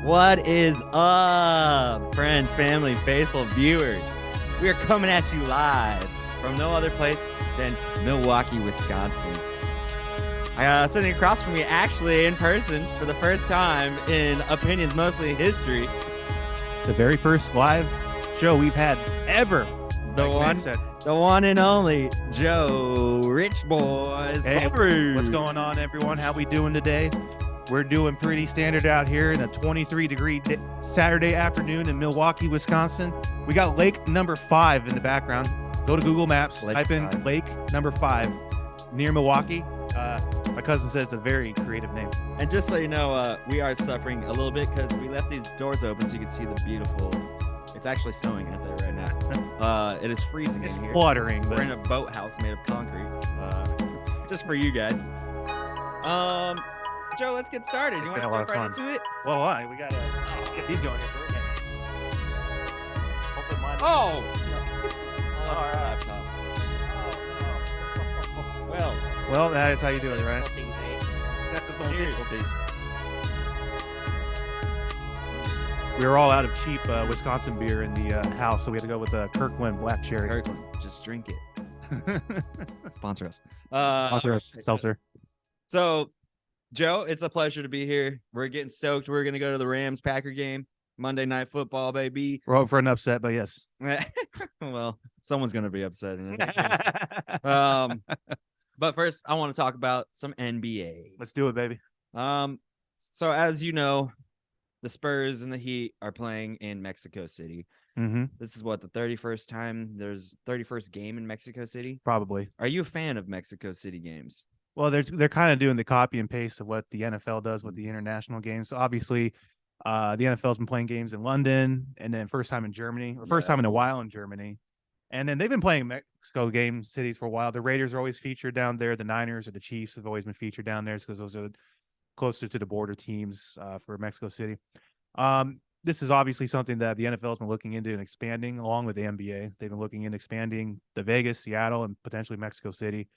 What is up, friends, family, faithful viewers? We are coming at you live from no other place than Milwaukee, Wisconsin. Sitting across from me, actually in person for the first time in Opinions Mostly History. The very first live show we've had ever. The one and only Joe Rich Boys. Hey, what's going on, everyone? How we doing today? We're doing pretty standard out here in a 23-degree Saturday afternoon in Milwaukee, Wisconsin. We got lake number 5 in the background. Go to Google Maps, type in lake number 5 near Milwaukee. My cousin said it's a very creative name. And just so you know, we are suffering a little bit because we left these doors open so you can see the beautiful. It's actually snowing out there right now. It is freezing in here. Fluttering. We're in a boathouse made of concrete. Just for you guys. Joe, let's get started. You want to jump right into it? Well, we got to get these going here for a minute. Hopefully mine. Oh! All right. Well, that is how you do it, right? We were all out of cheap Wisconsin beer in the house, so we had to go with Kirkland Black Cherry. Kirkland, just drink it. Sponsor us. Sponsor us, seltzer. So, Joe, it's a pleasure to be here. We're getting stoked. We're going to go to the Rams-Packer game. Monday Night Football, baby. We're hoping for an upset, but yes. Well, someone's going to be upset. But first, I want to talk about some NBA. Let's do it, baby. So as you know, the Spurs and the Heat are playing in Mexico City. Mm-hmm. This is what, the 31st time there's 31st game in Mexico City? Probably. Are you a fan of Mexico City games? Well, they're kind of doing the copy and paste of what the NFL does with the international games. So obviously, the NFL's been playing games in London, and then first time in Germany, or first time in a while in Germany. And then they've been playing Mexico game cities for a while. The Raiders are always featured down there. The Niners or the Chiefs have always been featured down there because those are closer to the border teams for Mexico City. This is obviously something that the NFL has been looking into and expanding along with the NBA. They've been looking into expanding the Vegas, Seattle, and potentially Mexico City.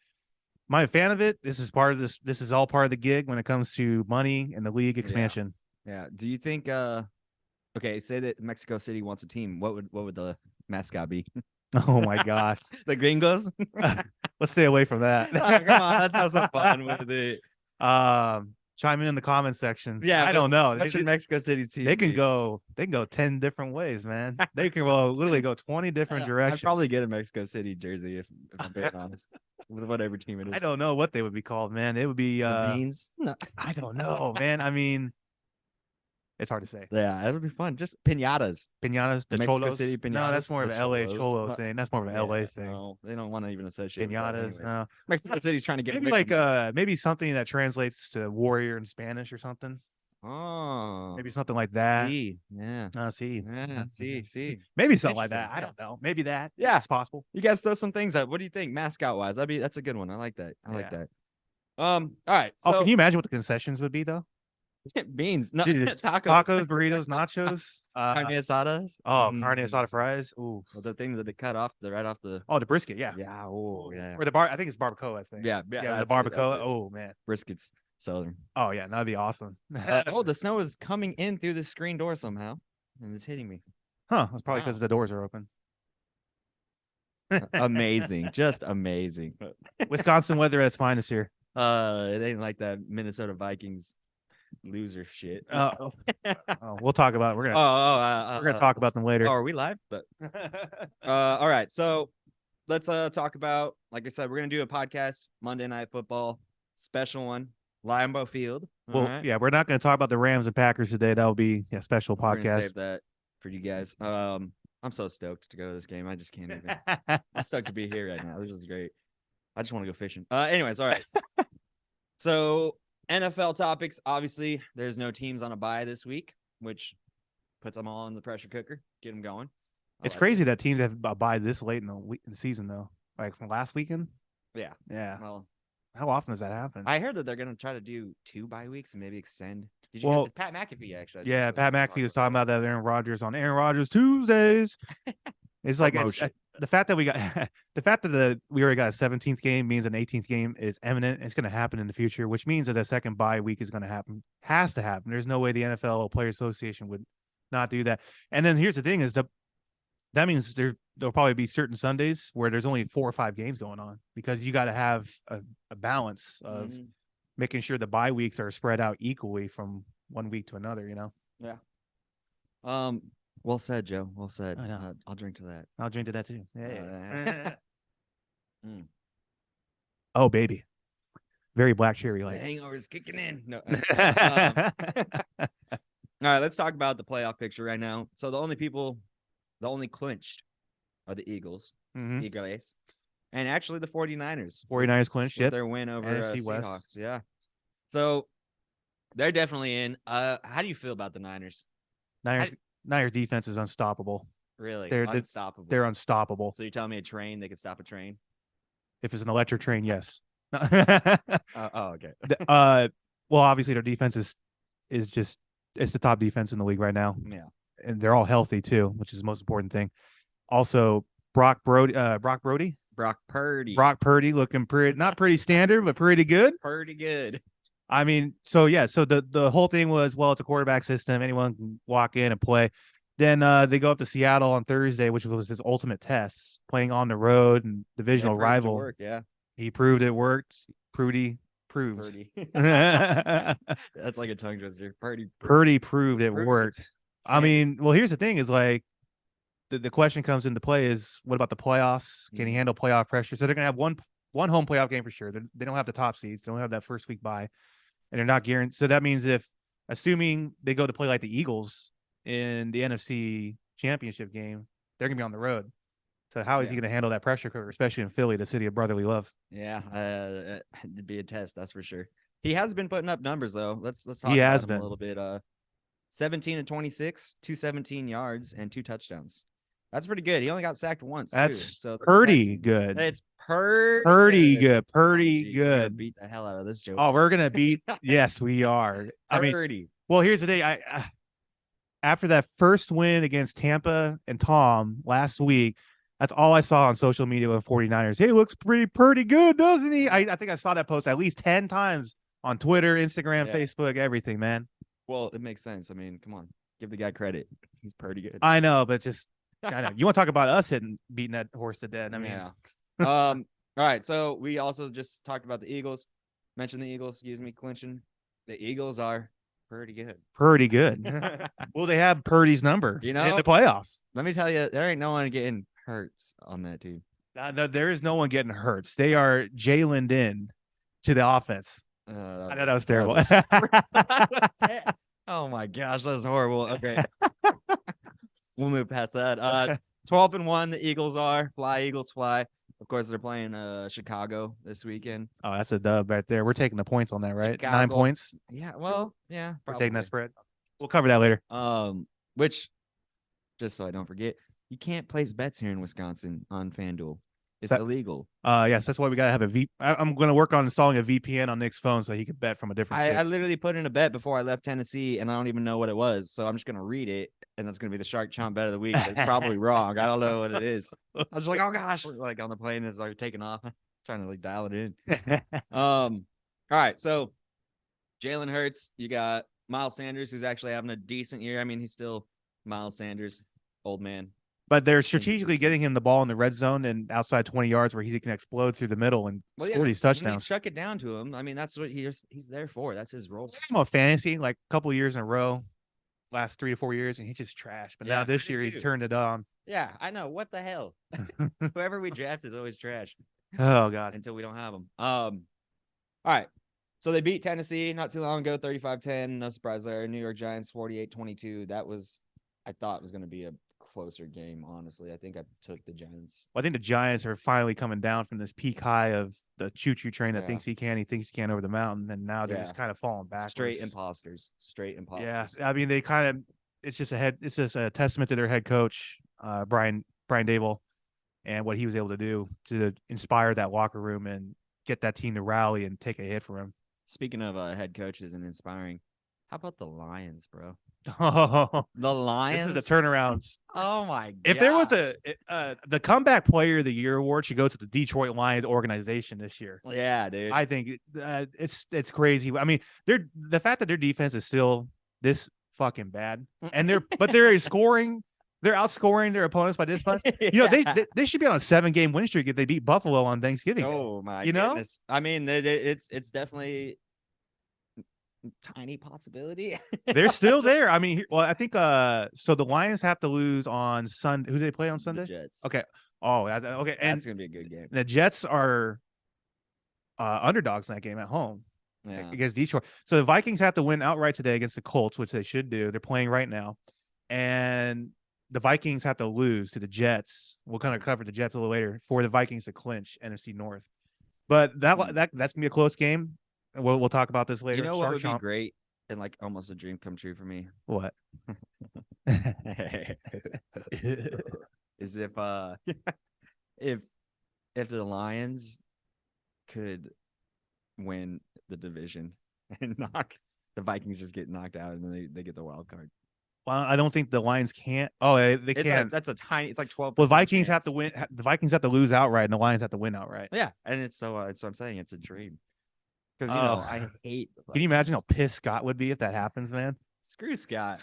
Am I a fan of it? This is part of this. This is all part of the gig when it comes to money and the league expansion. Yeah. Do you think? Okay, say that Mexico City wants a team. What would the mascot be? Oh my gosh, the Gringos. Let's stay away from that. Oh, come on, let's have some fun with it. Chime in the comments section. Yeah, I don't know. What's your Mexico City's team? They can go 10 different ways, man. They can literally go 20 different directions. I'd probably get a Mexico City jersey if I'm being honest. With whatever team it is. I don't know what they would be called, man. It would be beans. No. I don't know, man. I mean, it's hard to say. Yeah, it would be fun. Just pinatas. The Mexico Cholos. City pinatas. No, that's more of an LA Cholo thing. That's more of an LA thing. No, they don't want to even associate pinatas. No. Mexico City's trying to get maybe maybe something that translates to warrior in Spanish or something. Oh, maybe something like that. See, yeah. See. Yeah, see. Maybe something like that. I don't know. Maybe that. Yeah, it's possible. You guys throw some things up. What do you think, mascot wise? That's a good one. I like that. I like that. All right. So, can you imagine what the concessions would be though? Beans, no, tacos, burritos, nachos, carne asadas. Oh, carne asada fries. Ooh, well, the thing that they cut off right off the. Oh, the brisket. Yeah. Yeah. Oh, yeah. Or the I think it's barbacoa. I think. Yeah. The barbacoa. Oh man, briskets. Southern. Oh yeah, that'd be awesome. The snow is coming in through the screen door somehow, and it's hitting me. Huh? That's probably because the doors are open. Amazing, just amazing. Wisconsin weather at its finest here. It ain't like that Minnesota Vikings loser shit. We'll talk about it. We're gonna talk about them later. Oh, are we live? But all right. So let's talk about. Like I said, we're gonna do a podcast Monday Night Football special one. Lambeau Field. Well, right. Yeah, we're not going to talk about the Rams and Packers today. That'll be a special podcast. We're gonna save that for you guys. I'm so stoked to go to this game. I just can't even. I'm stoked to be here right now. This is great. I just want to go fishing. Anyways, all right. So NFL topics. Obviously, there's no teams on a bye this week, which puts them all in the pressure cooker. Get them going. It's crazy that teams have a bye this late in the season, though. Like from last weekend. Yeah. Well. How often does that happen? I heard that they're going to try to do 2 bye weeks and maybe extend. Did you hear Pat McAfee, actually? Yeah, Pat McAfee was talking about that Aaron Rodgers on Aaron Rodgers Tuesdays. It's like the fact that we got the fact that we already got a 17th game means an 18th game is imminent. It's going to happen in the future, which means that a second bye week is going to happen. Has to happen. There's no way the NFL Players Association would not do that. And then here's the thing: is that means there'll probably be certain Sundays where there's only 4 or 5 games going on because you got to have a balance of making sure the bye weeks are spread out equally from one week to another. Yeah. Well said, Joe. Well said. I know. I'll drink to that. I'll drink to that too. Yeah. Mm. Oh, baby. Very black cherry The like. hangover's kicking in. No. All right, let's talk about the playoff picture right now. So the only clinched are the Eagles, Eagles, and actually the 49ers. 49ers clinched with their win over NFC Seahawks. West. Yeah. So they're definitely in. How do you feel about the Niners? Niners defense is unstoppable. Really? They're unstoppable. They're unstoppable. So you're telling me a train, they could stop a train? If it's an electric train, yes. Okay. Well, obviously their defense is just it's the top defense in the league right now. Yeah. And they're all healthy too, which is the most important thing. Also, Brock Purdy looking not pretty standard, but pretty good. Pretty good. I mean, so the whole thing was, well, it's a quarterback system. Anyone can walk in and play. Then they go up to Seattle on Thursday, which was his ultimate test, playing on the road and divisional rival. Yeah. He proved it worked. Purdy proved. That's like a tongue twister. Purdy proved it worked. I mean, well, here's the thing is like the question comes into play is what about the playoffs? Can he handle playoff pressure? So they're going to have one home playoff game for sure. They don't have the top seeds. They don't have that first week bye. And they're not guaranteed. So that means assuming they go to play like the Eagles in the NFC Championship game, they're going to be on the road. So how is he going to handle that pressure cooker, especially in Philly, the city of brotherly love? Yeah, it'd be a test, that's for sure. He has been putting up numbers though. Let's talk about him a little bit. 17 to 26, 217 yards and 2 touchdowns. That's pretty good. He only got sacked once. That's too, so pretty good. It's pretty good. Pretty good. Beat the hell out of this joke. Oh, we're gonna beat. Yes, we are. I mean, well, here's the thing. After that first win against Tampa and Tom last week, that's all I saw on social media with 49ers. Hey, looks pretty good, doesn't he? I think I saw that post at least 10 times on Twitter, Instagram, Facebook, everything, man. Well, it makes sense. I mean, come on, give the guy credit. He's pretty good. I know, but I know you want to talk about us beating that horse to death. I mean, yeah. All right. So we also just talked about the Eagles. Mentioned the Eagles. Clinching. The Eagles are pretty good. Pretty good. Well, they have Purdy's number. In the playoffs. Let me tell you, there ain't no one getting hurt on that team. No, there is no one getting hurt. They are Jalen'd in to the offense. I know that was terrible. Oh my gosh, that's horrible. Okay. We'll move past that. 12-1, the Eagles are. Fly, Eagles, fly. Of course, they're playing Chicago this weekend. Oh, that's a dub right there. We're taking the points on that, right? Chicago. 9 points. Yeah, well, yeah. We're taking that spread. We'll cover that later. Which, just so I don't forget, you can't place bets here in Wisconsin on FanDuel. It's illegal. Yes, that's why we gotta have I'm gonna work on installing a VPN on Nick's phone so he can bet from a different state. I literally put in a bet before I left Tennessee, and I don't even know what it was. So I'm just gonna read it, and that's gonna be the Shark Chomp bet of the week. It's probably wrong. I don't know what it is. I was like, oh gosh, like on the plane, it's like taking off, trying to like dial it in. All right, so Jalen Hurts, you got Miles Sanders, who's actually having a decent year. I mean, he's still Miles Sanders, old man. But they're strategically getting him the ball in the red zone and outside 20 yards where he can explode through the middle and score these touchdowns. Chuck it down to him. I mean, that's what he's there for. That's his role. I'm a fantasy, like a couple of years in a row, last 3 to 4 years, and he just trashed. But now this year he turned it on. Yeah, I know. What the hell? Whoever we draft is always trash. Oh, God. Until we don't have them. All right. So they beat Tennessee not too long ago, 35-10. No surprise there. New York Giants, 48-22. That was, I thought was going to be a closer game, honestly. I think I took the Giants. Well, I think the Giants are finally coming down from this peak high of the choo-choo train that thinks he can over the mountain, and now they're just kind of falling back. Straight imposters. Yeah, I mean they kind of. It's just a testament to their head coach, Brian Dable, and what he was able to do to inspire that locker room and get that team to rally and take a hit for him. Speaking of head coaches and inspiring, how about the Lions, bro? Oh, The Lions. this is a turnaround. Oh my god! If there was the comeback player of the year award should go to the Detroit Lions organization this year. Yeah, dude. I think it's crazy. I mean, the fact that their defense is still this fucking bad, and they're outscoring their opponents by this much. You know, they should be on a 7-game win streak if they beat Buffalo on Thanksgiving. Oh my goodness! I mean, it's definitely tiny possibility. They're still there. I mean, well, I think so the Lions have to lose on Sunday. Who do they play on Sunday? The Jets. Okay. Oh, okay. And that's gonna be a good game. The Jets are underdogs in that game at home against Detroit. So the Vikings have to win outright today against the Colts, which they should do. They're playing right now. And the Vikings have to lose to the Jets. We'll kind of cover the Jets a little later for the Vikings to clinch NFC North. But that's gonna be a close game. We'll talk about this later. You know what would be great and like almost a dream come true for me? What? Is if the Lions could win the division and knock the Vikings just get knocked out and then they get the wild card. Well, I don't think the Lions can't. Oh, they can't. That's a tiny. It's like 12. Well, Vikings have to win. The Vikings have to lose outright, and the Lions have to win outright. Yeah, and it's so. It's what I'm saying. It's a dream. Because I hate. Can you imagine how pissed Scott would be if that happens, man? Screw Scott.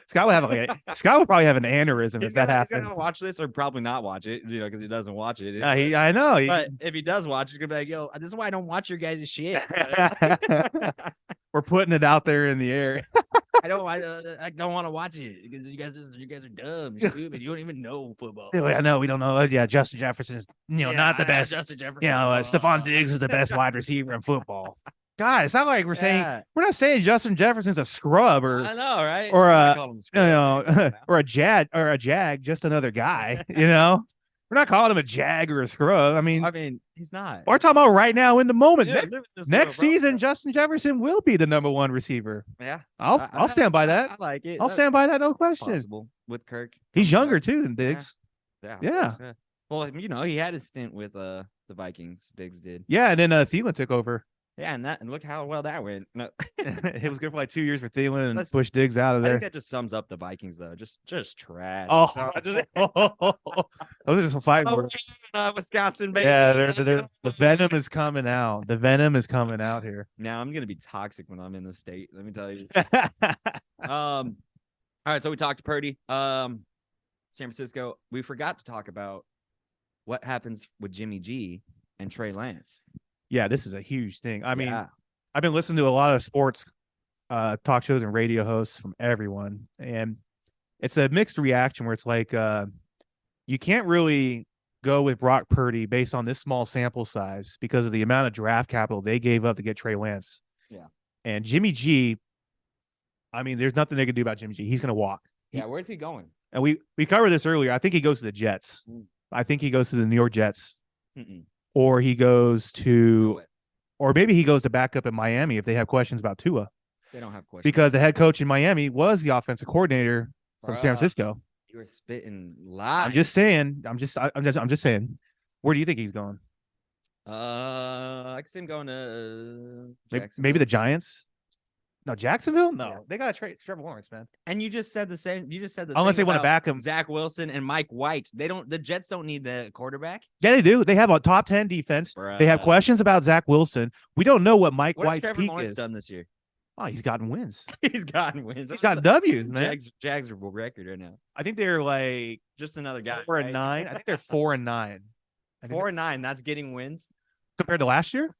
Scott would have Scott would probably have an aneurysm if that happens. He's gonna watch this or probably not watch it, because he doesn't watch it. I know. But if he does watch, he's gonna be like, "Yo, this is why I don't watch your guys' shit." We're putting it out there in the air. I don't want to watch it because you guys are dumb, stupid. You don't even know football. I know we don't know. Yeah, Justin Jefferson is not the best. Justin Jefferson. Stephon Diggs is the best wide receiver in football. God, it's not like we're not saying Justin Jefferson's a scrub or I know, right? Or or a jag, just another guy. We're not calling him a jag or a scrub. I mean, he's not. We're talking about right now in the moment. Yeah, next season, Justin Jefferson will be the number 1 receiver. Yeah, I'll stand by that. I like it. I'll stand by that. No question. Possible with Kirk. He's younger too than Diggs. Yeah. Well, he had a stint with the Vikings. Diggs did. Yeah, and then Thielen took over. Yeah, and look how well that went. No. It was good for like 2 years for Thielen and push Diggs out of there. I think that just sums up the Vikings, though. Just trash. Those are just some fighting words. Wisconsin, baby. Yeah, the venom is coming out. The venom is coming out here. Now I'm gonna be toxic when I'm in the state. Let me tell you. All right, so we talked to Purdy. San Francisco. We forgot to talk about what happens with Jimmy G and Trey Lance. Yeah, this is a huge thing. I mean, I've been listening to a lot of sports talk shows and radio hosts from everyone, and it's a mixed reaction where it's like you can't really go with Brock Purdy based on this small sample size because of the amount of draft capital they gave up to get Trey Lance. Yeah. And Jimmy G, I mean, there's nothing they can do about Jimmy G. He's going to walk. Yeah, where's he going? And we covered this earlier. I think he goes to the Jets. I think he goes to the New York Jets. Or he goes to, or maybe he goes to back up in Miami if they have questions about Tua. They don't have questions. Because the head coach in Miami was the offensic coordinator from San Francisco. You were spitting lies. I'm just saying. I'm just saying. Where do you think he's going? I can see him going to maybe the Giants. No, Jacksonville? No, they got to trade Trevor Lawrence, man. And you just said the same. You just said the unless they want to back him, Zach Wilson and Mike White. The Jets don't need the quarterback. Yeah, they do. They have a top 10 defense. They have questions about Zach Wilson. We don't know what Mike White's Trevor peak Lawrence is. Done this year. Oh, he's gotten wins. He's gotten wins. He's got W's, man. Jags are record right now. I think they're like just another guy. 4-9. I think they're 4-9. 4-9. That's getting wins compared to last year.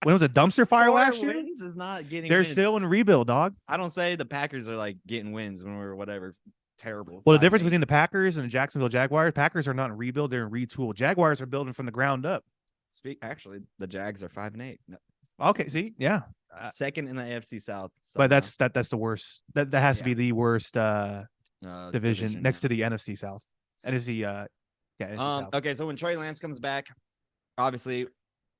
When it was a dumpster fire last year, is not getting. They're wins. Still in rebuild, dog. I don't say the Packers are like getting wins when we're whatever terrible. Well, the difference between the Packers and the Jacksonville Jaguars, Packers are not in rebuild; they're in retool. Jaguars are building from the ground up. Actually, the Jags are 5-8. No. Okay, see, yeah, second in the AFC South. But that's the worst. That has to be the worst division next to the NFC South. NFC South. Okay, so when Trey Lance comes back, obviously.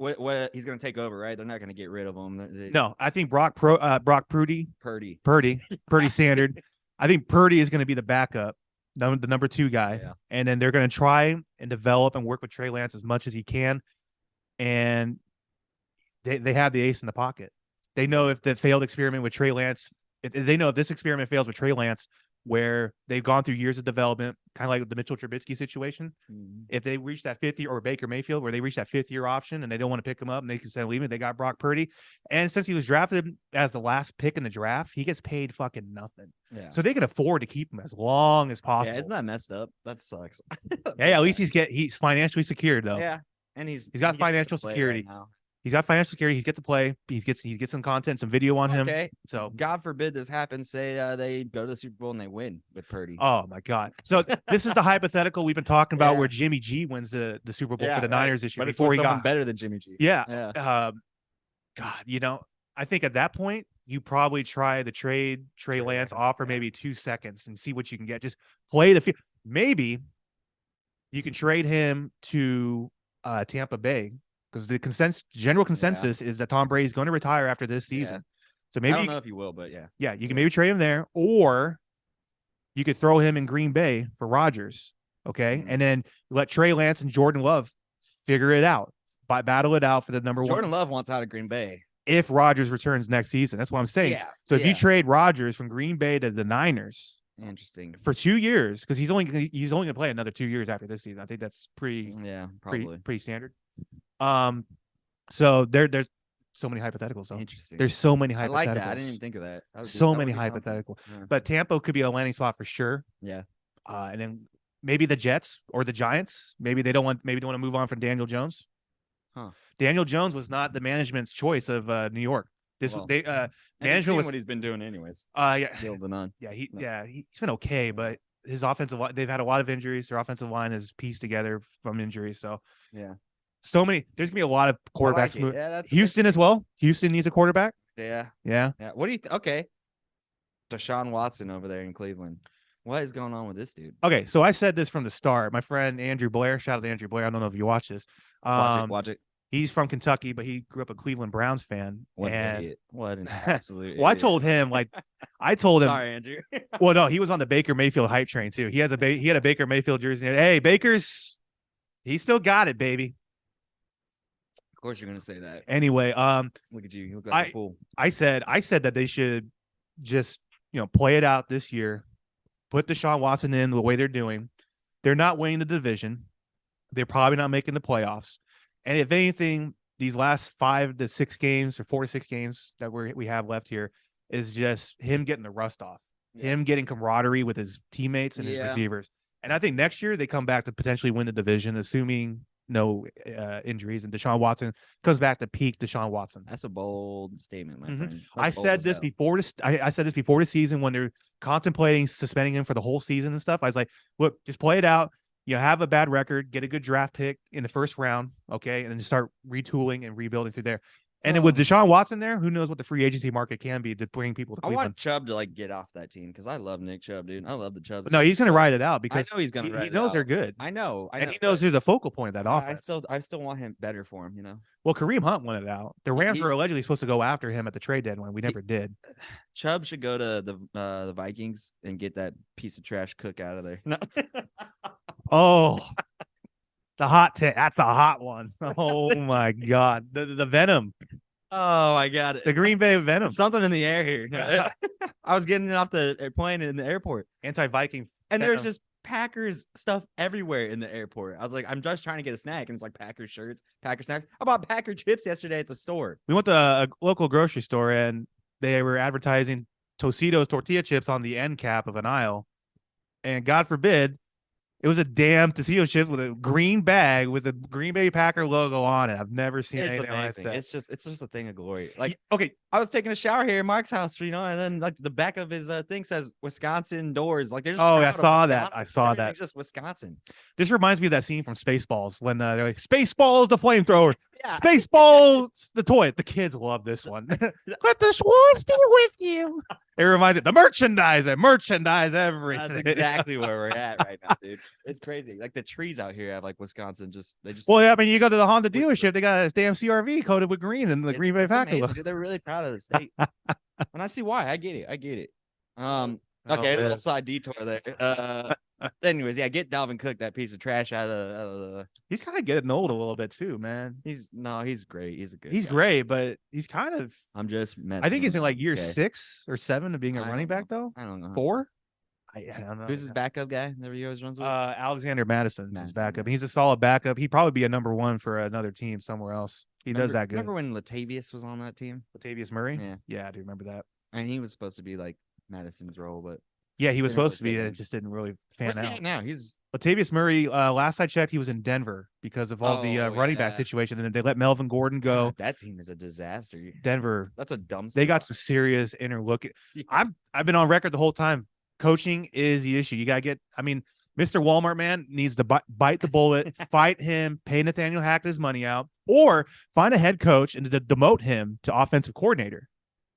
What he's going to take over, right? They're not going to get rid of him. No, I think Brock Purdy Standard. I think Purdy is going to be the backup, the number 2 guy, and then they're going to try and develop and work with Trey Lance as much as he can. And they have the ace in the pocket. They know if the failed experiment with Trey Lance They know if this experiment fails with Trey Lance, where they've gone through years of development, kind of like the Mitchell Trubisky situation. If they reach that 5th year, or Baker Mayfield, where they reach that 5th year option and they don't want to pick him up and they can say leave it, they got Brock Purdy. And since he was drafted as the last pick in the draft, he gets paid fucking nothing. Yeah. So they can afford to keep him as long as possible. Yeah, isn't that messed up? That sucks. Hey, at least he's financially secured though. Yeah. And he's got financial security. He's got financial security. He's get to play. He gets some content, some video on him. Okay. So God forbid this happens. Say they go to the Super Bowl and they win with Purdy. Oh my God. So this is the hypothetical we've been talking about where Jimmy G wins the Super Bowl for the Niners this year. But before he got better than Jimmy G. Yeah. God, I think at that point you probably try to trade Trey Lance off for maybe 2 seconds and see what you can get. Just play the field. Maybe you can trade him to Tampa Bay. Because the general consensus is that Tom Brady is going to retire after this season. Yeah. So maybe I don't know if he will, but yeah, you can maybe trade him there, or you could throw him in Green Bay for Rodgers, okay, and then let Trey Lance and Jordan Love figure it out, battle it out for the number one. Jordan Love wants out of Green Bay if Rodgers returns next season. That's what I'm saying. Yeah. So if you trade Rodgers from Green Bay to the Niners, interesting, for 2 years, because he's only going to play another 2 years after this season. I think that's pretty standard. So there's so many hypotheticals. Though. Interesting. There's so many hypotheticals. I like that. I didn't even think of that. So many hypotheticals. Yeah. But Tampa could be a landing spot for sure. Yeah. And then maybe the Jets or the Giants. Maybe they don't want to move on from Daniel Jones. Huh. Daniel Jones was not the management's choice of New York. Management was what he's been doing anyways. He's been okay, but his offensive line, they've had a lot of injuries. Their offensive line is pieced together from injuries. So there's gonna be a lot of quarterbacks. Houston as well. Houston needs a quarterback. Yeah. What do you okay? DeShaun Watson over there in Cleveland. What is going on with this dude? Okay, so I said this from the start. My friend Andrew Blair, shout out to Andrew Blair. I don't know if you watch this. Watch it. He's from Kentucky, but he grew up a Cleveland Browns fan. What an idiot. What an absolute well, I told him, sorry, Andrew. Well, no, he was on the Baker Mayfield hype train too. He had a Baker Mayfield jersey. Hey, he still got it, baby. Of course you're gonna say that. Anyway, look at you. You look like a fool. I said that they should just, play it out this year. Put DeShaun Watson in the way they're doing. They're not winning the division. They're probably not making the playoffs. And if anything, these last 5 to 6 games or 4 to 6 games that we have left here is just him getting the rust off, him getting camaraderie with his teammates and his receivers. And I think next year they come back to potentially win the division, assuming no injuries, and DeShaun Watson comes back to peak DeShaun Watson. That's a bold statement, my friend. I said this before the season when they're contemplating suspending him for the whole season and stuff. I was like, look, just play it out. You have a bad record, get a good draft pick in the first round, okay, and then just start retooling and rebuilding through there. And then with DeShaun Watson there, who knows what the free agency market can be to bring people to Cleveland. I want Chubb to get off that team because I love Nick Chubb, dude. I love the Chubb. No, he's gonna ride it out because I know he's gonna. He knows they're good. I know, and he knows they're the focal point of that offense. I still want him better for him, Well, Kareem Hunt wanted it out. The Rams were allegedly supposed to go after him at the trade deadline. We never did. Chubb should go to the Vikings and get that piece of trash Cook out of there. No. Oh. The hot take. That's a hot one. Oh my God. The Venom. Oh, I got it. The Green Bay Venom. Something in the air here. I was getting off the airplane in the airport. Anti-Viking. And there's just Packers stuff everywhere in the airport. I was like, I'm just trying to get a snack. And it's like Packers shirts, Packers snacks. I bought Packer chips yesterday at the store. We went to a local grocery store and they were advertising Tocitos tortilla chips on the end cap of an aisle. And God forbid, it was a damn Tocino chip with a green bag with a Green Bay Packer logo on it. I've never seen anything amazing. like that. It's just a thing of glory. Like, okay, I was taking a shower here in Mark's house, and then the back of his thing says Wisconsin doors. Like, there's I saw that. I saw that. Just Wisconsin. This reminds me of that scene from Spaceballs when they're like, Spaceballs the flamethrower. Yeah. Spaceballs the toy. The kids love this one. Let the swords be with you. It reminds me the merchandise everything. That's exactly where we're at right now, dude. It's crazy. Like the trees out here have Wisconsin. Well, yeah, I mean, you go to the Honda dealership, they got a damn CRV coated with green and the Green Bay Packer. They're really proud of the state, and I see why. I get it. Okay, little side detour there. Anyways, yeah, get Dalvin Cook, that piece of trash, out of the. He's kind of getting old a little bit too, man. He's great. He's a good. He's guy. great, but he's kind of. I'm just messing. I think he's with in like him. year Okay. 6 or 7 of being a I running don't back, though. I don't know. 4. I don't know. Who's his backup guy that he always runs with? Alexander Madison's his Madison, backup. yeah. He's a solid backup. He'd probably be a number 1 for another team somewhere else. He does that good. Remember when Latavius was on that team? Latavius Murray? Yeah, I do remember that. And he was supposed to be like Madison's role, but Yeah, he was didn't really supposed to be. fit It in. just didn't really fan where's he out. at now? He's Latavius Murray, last I checked, he was in Denver because of all the running back yeah. situation. And then they let Melvin Gordon go. God, that team is a disaster. Denver, That's a dumb. they got some serious inner look. Yeah. I've been on record the whole time. Coaching is the issue. You got to get, Mr. Walmart man needs to bite the bullet, fight him, pay Nathaniel Hackett his money out, or find a head coach and demote him to offensive coordinator.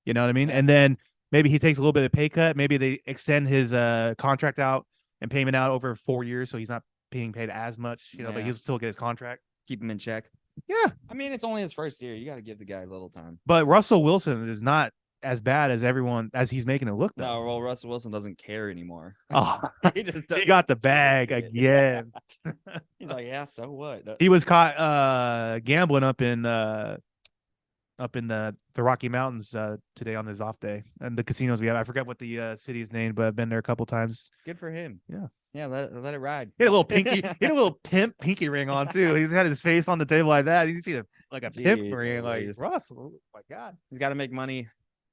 You know what I mean? And then maybe he takes a little bit of pay cut. Maybe they extend his contract out and payment out over 4 years, so he's not being paid as much, but he'll still get his contract. Keep him in check. Yeah. I mean, it's only his first year. You got to give the guy a little time. But Russell Wilson is not as bad as he's making it look, though. No, well, Russell Wilson doesn't care anymore. Oh, he just he got the bag again. He's like, yeah, so what? He was caught gambling up in the Rocky Mountains today on his off day, and the casinos we have. I forget what the city is named, but I've been there a couple times. Good for him. Yeah, let it ride. He had a little pinky, he had a little pimp pinky ring on too. He's had his face on the table like that. You can see a pimp ring, like Russell. Oh my God, he's got to make money.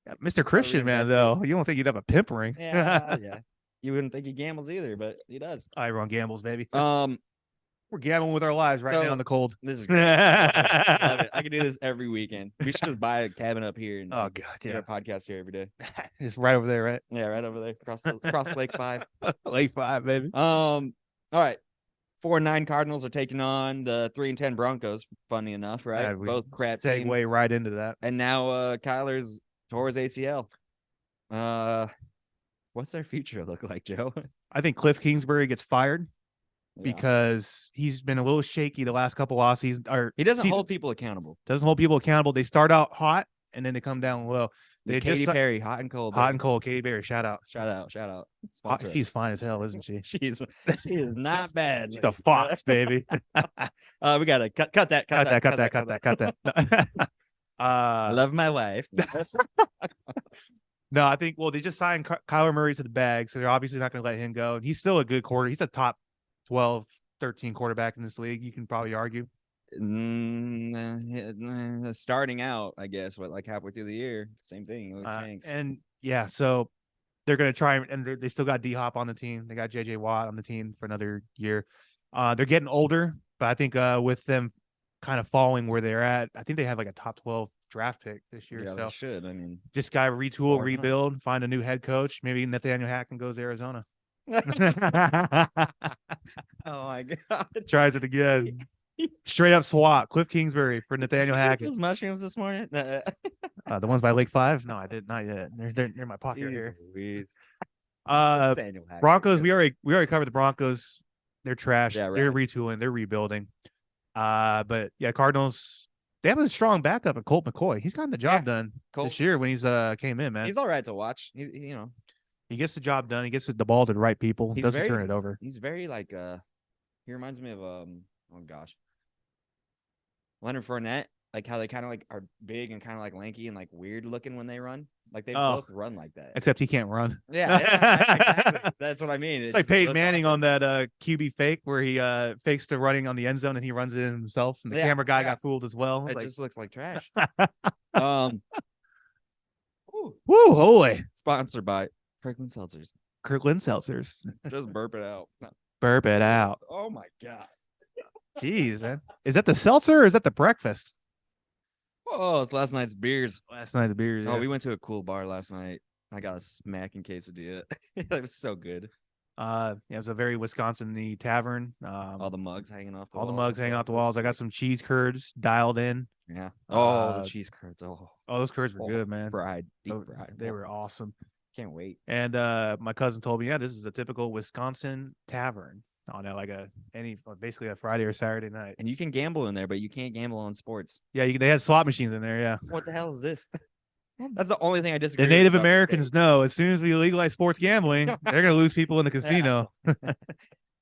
Yeah, Mr. Christian man, though. You don't think he'd have a pimp ring? Yeah. You wouldn't think he gambles either, but he does. Everyone gambles, baby. We're gambling with our lives right now in the cold. This is great. Love it. I can do this every weekend. We should just buy a cabin up here and get our podcast here every day. It's right over there, right? Yeah, right over there, across Lake 5. Lake 5, baby. All right. 4-9 Cardinals are taking on the 3-10 Broncos. Funny enough, right? Yeah, both crap segue teams. right into that. And now Kyler's tore his ACL. What's their future look like, Joe? I think Cliff Kingsbury gets fired because he's been a little shaky the last couple off seasons. He doesn't hold people accountable. They start out hot and then they come down low. Katy Perry, hot and cold. Hot and cold. Katy Perry, shout out. She's fine as hell, isn't she? she is not bad. She's a fox, baby. We gotta cut that. I love my wife. No, I think, they just signed Kyler Murray to the bag, so they're obviously not going to let him go. And he's still a good quarter. He's a top 12, 13 quarterback in this league. You can probably argue. Starting out, I guess, like halfway through the year, same thing. So they're going to try, and they still got D-Hop on the team. They got J.J. Watt on the team for another year. They're getting older, but I think with them kind of falling where they're at, I think they have like a top 12 draft pick this year. Yeah, so they should. I mean, just got to retool, rebuild, find a new head coach. Maybe Nathaniel Hackett goes to Arizona. Oh my God! Tries it again. Straight up swap. Cliff Kingsbury for Nathaniel Hackett. Those mushrooms this morning. The ones by Lake 5? No, I did not yet. They're in my pocket here. Broncos. We already covered the Broncos. They're trash. Yeah, right. They're retooling. They're rebuilding. But yeah, Cardinals. They have a strong backup in Colt McCoy. He's gotten the job done this year when he's came in, man. He's all right to watch. He gets the job done. He gets the ball to the right people. He doesn't turn it over. He's very like he reminds me of Leonard Fournette, like how they kind of like are big and kind of like lanky and like weird looking when they run. Like they both run like that. Except he can't run. Yeah, exactly. That's what I mean. It's like Peyton Manning on that QB fake where he fakes to running on the end zone and he runs it in himself. And the camera guy got fooled as well. It just looks like trash. Woo, holy. Sponsored by Kirkland Seltzers. Kirkland Seltzers. Just burp it out. Burp it out. Oh my God. Jeez, man. Is that the seltzer or is that the breakfast? Oh, it's last night's beers. Yeah. Oh, we went to a cool bar last night. I got a smacking quesadilla. It was so good. It was a very Wisconsin-y tavern. All the mugs hanging off the walls. walls. All the mugs hanging off the walls. I got some cheese curds dialed in. Yeah. Oh, the cheese curds. Oh, those curds were good, man. Deep fried. They were awesome. Can't wait. And my cousin told me, this is a typical Wisconsin tavern. On basically a Friday or Saturday night. And you can gamble in there, but you can't gamble on sports. Yeah, they had slot machines in there. Yeah. What the hell is this? That's the only thing I disagree The with Native about the Americans state. know as soon as we legalize sports gambling, they're going to lose people in the casino.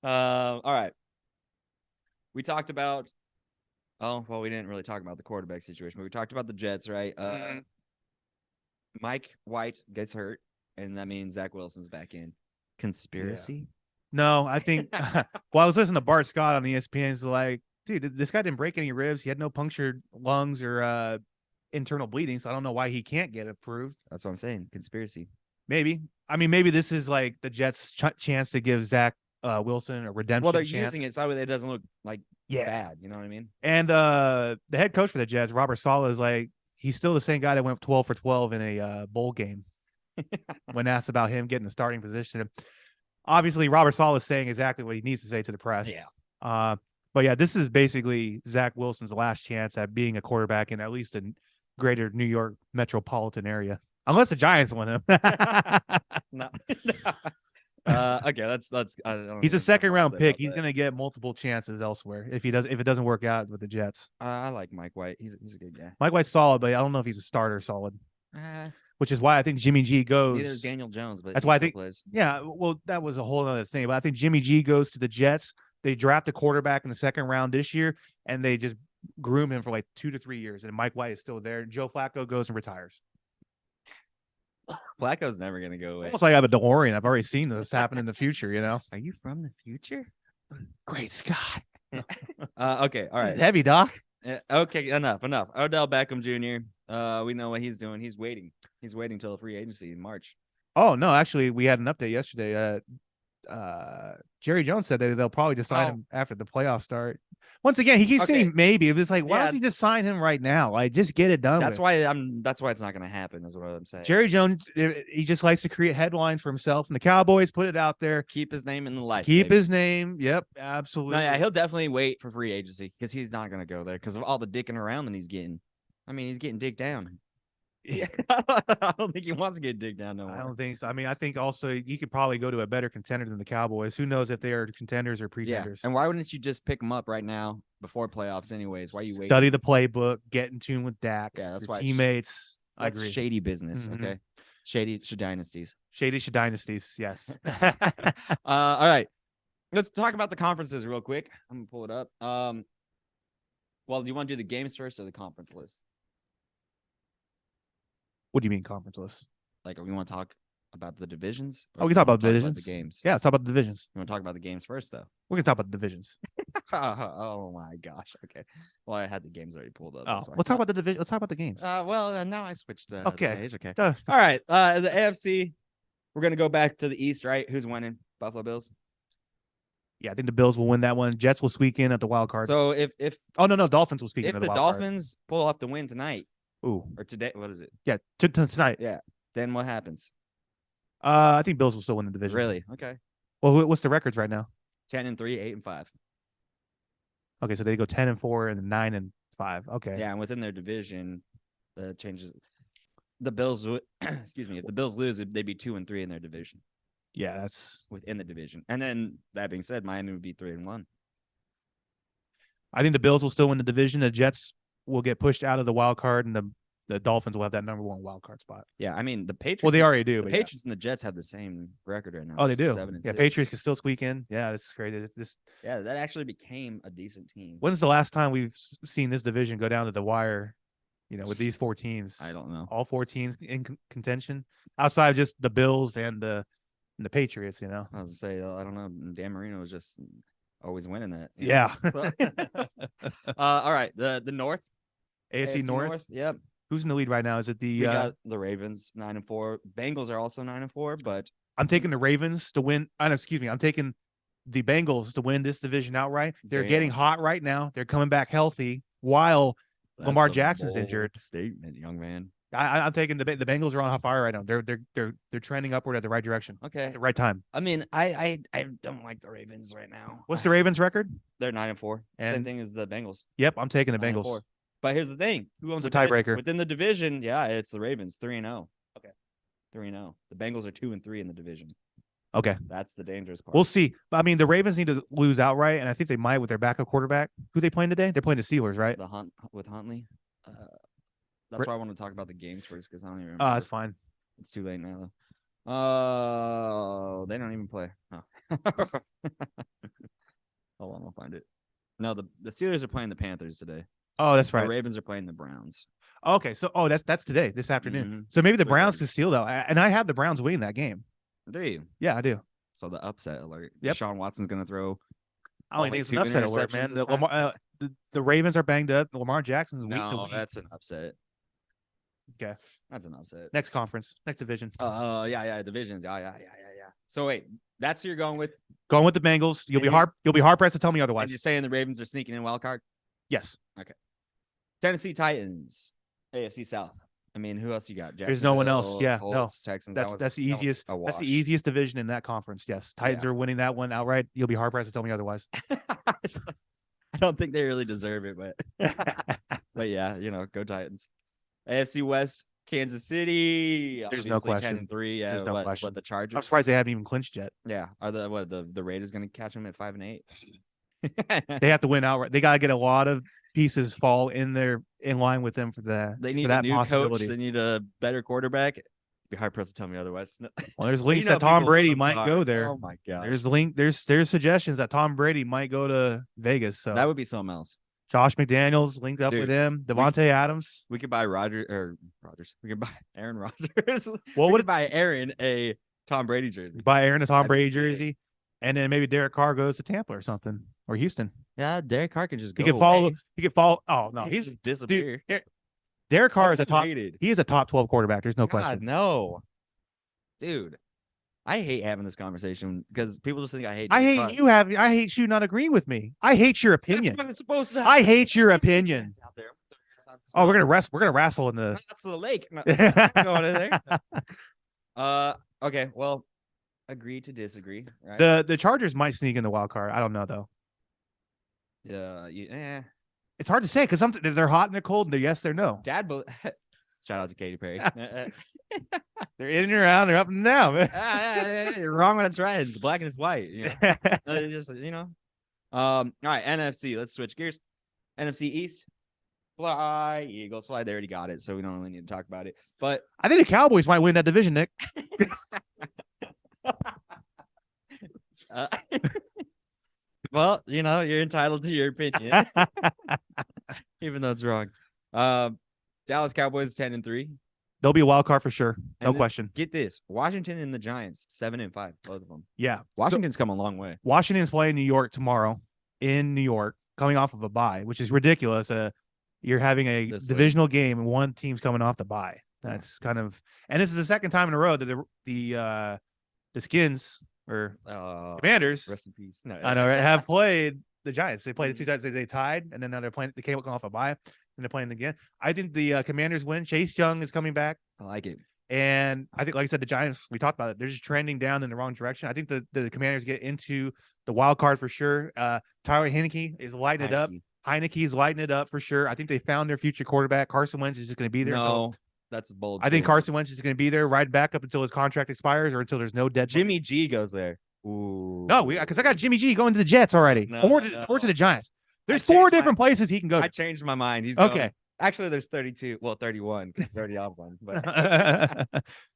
All right. We talked about. Oh well, we didn't really talk about the quarterback situation, but we talked about the Jets, right? Mike White gets hurt, and that means Zach Wilson's back in. Conspiracy? No, I think. Well, I was listening to Bart Scott on ESPN. He's like, dude, this guy didn't break any ribs. He had no punctured lungs or internal bleeding, so I don't know why he can't get approved. That's what I'm saying. Conspiracy. Maybe. I mean, maybe this is like the Jets' chance to give Zach Wilson a redemption. Well, they're chance. using it so it doesn't look like bad. You know what I mean? And the head coach for the Jets, Robert Saleh, is like, he's still the same guy that went 12 for 12 in a bowl game. When asked about him getting the starting position, obviously Robert Saleh is saying exactly what he needs to say to the press. Yeah. But yeah, this is basically Zach Wilson's last chance at being a quarterback in at least a greater New York metropolitan area, unless the Giants win him. No. Okay, that's. I don't He's a know second round about pick. that. He's going to get multiple chances elsewhere if it doesn't work out with the Jets. I like Mike White. He's a good guy. Mike White's solid, but I don't know if he's a starter solid. Which is why I think Jimmy G goes. Neither is Daniel Jones, but that's why I think. plays. Yeah, well, that was a whole other thing. But I think Jimmy G goes to the Jets. They draft a quarterback in the second round this year, and they just groom him for like 2 to 3 years. And Mike White is still there. Joe Flacco goes and retires. Flacco's never gonna go away. Almost like I have a DeLorean. I've already seen this happen in the future. You know? Are you from the future? Great Scott. Okay, all right. Heavy, Doc. Okay, enough. Odell Beckham Jr. We know what he's doing. He's waiting. He's waiting till the free agency in March. Oh no, actually, we had an update yesterday. Jerry Jones said that they'll probably just sign him after the playoffs start. Once again, he keeps saying maybe. It was like, why don't you just sign him right now? Like, just get it done. That's why it's not going to happen. Is what I'm saying. Jerry Jones, he just likes to create headlines for himself, and the Cowboys put it out there. Keep his name in the lights. Keep his name. Yep, absolutely. No, yeah, he'll definitely wait for free agency because he's not going to go there because of all the dicking around that he's getting. I mean, he's getting dicked down. Yeah, I don't think he wants to get digged down no more. I don't think so. I mean, I think also he could probably go to a better contender than the Cowboys. Who knows if they are contenders or pretenders? Yeah. And why wouldn't you just pick him up right now before playoffs? Anyways, why are you waiting? Study the playbook, get in tune with Dak. Yeah, that's your why teammates. I agree. Shady business. Mm-hmm. Okay, shady dynasties. Shady dynasties. Yes. All right, let's talk about the conferences real quick. I'm gonna pull it up. Well, do you want to do the games first or the conference list? What do you mean conference list? Like, we want to talk about the divisions? We can talk about divisions. The games. Yeah, let's talk about the divisions. You want to talk about the games first, though? We're going to talk about the divisions. Oh, my gosh. Okay. Well, I had the games already pulled up. Let's talk about the division. Let's talk about the games. Well, now I switched the page. Okay. All right. The AFC, we're going to go back to the East, right? Who's winning? Buffalo Bills? Yeah, I think the Bills will win that one. Jets will squeak in at the wild card. So if Dolphins will squeak in at the wild card. If the Dolphins pull off the win tonight, or today, what is it? Yeah, tonight. Yeah. Then what happens? I think Bills will still win the division. Really? Okay. Well, what's the records right now? 10-3, 8-5. Okay, so they go 10-4 and 9-5. Okay. Yeah, and within their division, changes. The Bills, excuse me, if the Bills lose, they'd be 2-3 in their division. Yeah, that's within the division. And then that being said, Miami would be 3-1. I think the Bills will still win the division. The Jets will get pushed out of the wild card, and the Dolphins will have that number 1 wild card spot. Yeah, I mean the Patriots. Well, they already do. The Patriots and the Jets have the same record right now. Oh, they do. 7-6. Patriots can still squeak in. Yeah, this is crazy. Yeah, that actually became a decent team. When's the last time we've seen this division go down to the wire? With these 4 teams. I don't know. All 4 teams in contention, outside of just the Bills and the Patriots. I was gonna say, I don't know. Dan Marino was just always winning that. Yeah. All right. The North. AFC North. Yep. Who's in the lead right now? Is it we got the Ravens 9-4. Bengals are also 9-4, but I'm taking the Ravens to win. I'm taking the Bengals to win this division outright. They're getting hot right now. They're coming back healthy while Lamar Jackson's injured. Statement, young man. I'm taking the Bengals are on fire right now. They're trending upward at the right direction. Okay, at the right time. I mean, I don't like the Ravens right now. What's the Ravens record? They're 9-4. Same thing as the Bengals. Yep, I'm taking the Bengals. 9-4. But here's the thing: who owns the tiebreaker within the division? Yeah, it's the Ravens, 3-0. Okay, 3-0. The Bengals are 2-3 in the division. Okay, that's the dangerous part. We'll see. But I mean, the Ravens need to lose outright, and I think they might with their backup quarterback. Who they playing today? They're playing the Steelers, right? With Huntley. That's why I want to talk about the games first because I don't even Oh, remember. that's fine. It's too late now, though. Oh, they don't even play. Oh. Hold on, I'll find it. No, the Steelers are playing the Panthers today. Oh, that's The right. Ravens are playing the Browns. Okay, so that's today, this afternoon. Mhm. So maybe the Quick Browns break. could steal though, and I have the Browns winning that game. Do you? Yeah, I do. So the upset alert. Yep. Deshaun Watson's gonna throw. I don't like think it's 2 an upset alert, interceptions man. this time? The Ravens are banged up. Lamar Jackson's weak to No, week. that's an upset. Okay. That's an upset. Next conference, next division. Yeah, divisions. Yeah. So wait, that's who you're going with, Going with the Bengals. You'll And be hard pressed to tell me and otherwise. you're saying the Ravens are sneaking in wild card. Yes. Tennessee Titans, AFC South. I mean, who else you got? There's no one else. Jacksonville, Yeah, Colts, Texans. That's the easiest. That was a That's the wash. easiest division in that conference. Yes, Titans are winning that one outright. You'll be hard pressed to tell me otherwise. I don't think they really deserve it, but yeah, go Titans. AFC West, Kansas City. There's no obviously question. 10-3. Yeah, There's no question. But the Chargers. I'm surprised they haven't even clinched yet. Yeah, are the Raiders going to catch them at 5-8? They have to win outright. They got to get a lot of pieces fall in line with them for that. They need that a new possibility. coach. They need a better quarterback. Be hard pressed to tell me otherwise. Well, there's links that Tom people Brady love might Lamar. go there. Oh my god. There's suggestions that Tom Brady might go to Vegas. So That would be something else. Josh McDaniels linked up Dude, with him. Devontae Adams. We could buy Rogers. We could buy Aaron Rodgers. What we would could buy Aaron a Tom Brady jersey? buy Aaron a Tom That'd be Brady sick. jersey, and then maybe Derek Carr goes to Tampa or something, or Houston. Yeah, Derek Carr can just go. He could follow. away. He could follow. Oh no, He he's just disappear. Derek Carr is a top. Overrated. He is a top 12 quarterback. There's no God, question. no, dude. I hate having this conversation because people just think I hate. I Derek hate Carr. you having. I hate you not agreeing with me. I hate your opinion. That's what it's supposed to. I hate your opinion. Out there. Oh, we're gonna wrestle in the. That's the lake. No, I'm going in there. Okay. Well, agree to disagree. Right. The Chargers might sneak in the wild card. I don't know though. Yeah. It's hard to say because they're hot and they're cold and they're yes, they're no. Shout out to Katy Perry. They're in and around, they're up and down. You're wrong when it's right. It's black and it's white. Just All right, NFC. Let's switch gears. NFC East. Fly, Eagles fly. They already got it, so we don't really need to talk about it. But I think the Cowboys might win that division, Nick. well, you're entitled to your opinion, even though it's wrong. Dallas Cowboys 10-3. They'll be a wild card for sure. No And question. Get this: Washington and the Giants 7-5, both of them. Yeah. Washington's come a long way. Washington's playing New York tomorrow in New York, coming off of a bye, which is ridiculous. You're having a divisional game and one team's coming off the bye. That's kind of, and this is the second time in a row that the Skins or Commanders, Rest in peace. No, I know, right, have played the Giants. They played it 2 times. They tied, and then now they're playing. They came off a bye, and they're playing again. I think the Commanders win. Chase Young is coming back. I like it. And I think, like I said, the Giants, we talked about it. They're just trending down in the wrong direction. I think the Commanders get into the wild card for sure. Tyler Heineke is lighting it up. Heineke's lighting it up for sure. I think they found their future quarterback. Carson Wentz is just going to be there. No, that's bold. I think Carson Wentz is going to be there right back up until his contract expires or until there's no dead. Jimmy G goes there. Ooh. No, because I got Jimmy G going to the Jets already, or to the Giants. There's 4 different places he can go. I changed my mind. He's okay. Going. Actually, there's 32. Well, 31 because he's already off one. But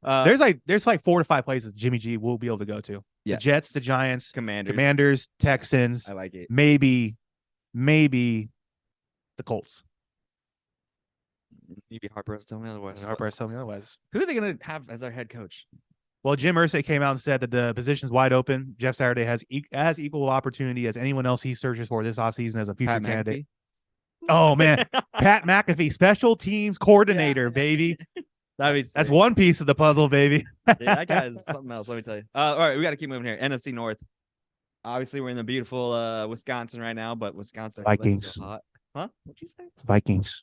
there's like 4 to 5 places Jimmy G will be able to go to. Yeah. The Jets, the Giants, Commanders, Texans. I like it. Maybe the Colts. You'd be hard-pressed to tell me otherwise. Hard-pressed to tell me otherwise. Who are they going to have as their head coach? Well, Jim Irsay came out and said that the position's wide open. Jeff Saturday has as equal opportunity as anyone else he searches for this offseason as a future candidate. Oh, man. Pat McAfee, special teams coordinator, baby. That's one piece of the puzzle, baby. Dude, that guy is something else, let me tell you. All right, we got to keep moving here. NFC North. Obviously, we're in the beautiful Wisconsin right now, but Wisconsin Vikings. So hot. Huh? What'd you say? Vikings.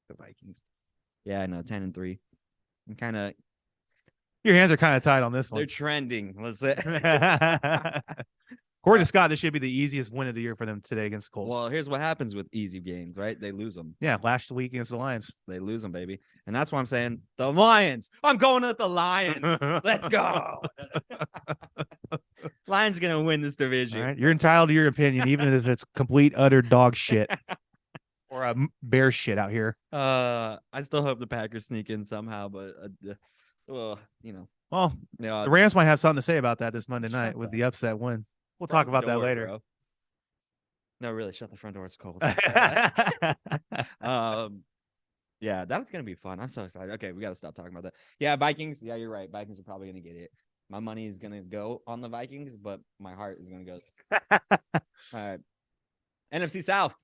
The Vikings. Yeah, I know, 10-3. I'm kind of. Your hands are kind of tied on this one. They're trending. Let's say. According to Scott, this should be the easiest win of the year for them today against the Colts. Well, here's what happens with easy games, right? They lose them. Yeah, last week against the Lions. They lose them, baby. And that's why I'm saying the Lions. I'm going with the Lions. Let's go. Lions going to win this division. All right. You're entitled to your opinion, even if it's complete, utter dog shit. All bear shit out here. I still hope the Packers sneak in somehow, but well, Well, yeah, the Rams might have something to say about that this Monday night Shut with the the upset win. We'll talk about that door, later. bro. No, really, shut the front door. It's cold. Yeah, that's gonna be fun. I'm so excited. Okay, we gotta stop talking about that. Yeah, Vikings. Yeah, you're right. Vikings are probably gonna get it. My money is gonna go on the Vikings, but my heart is gonna go. All right. NFC South.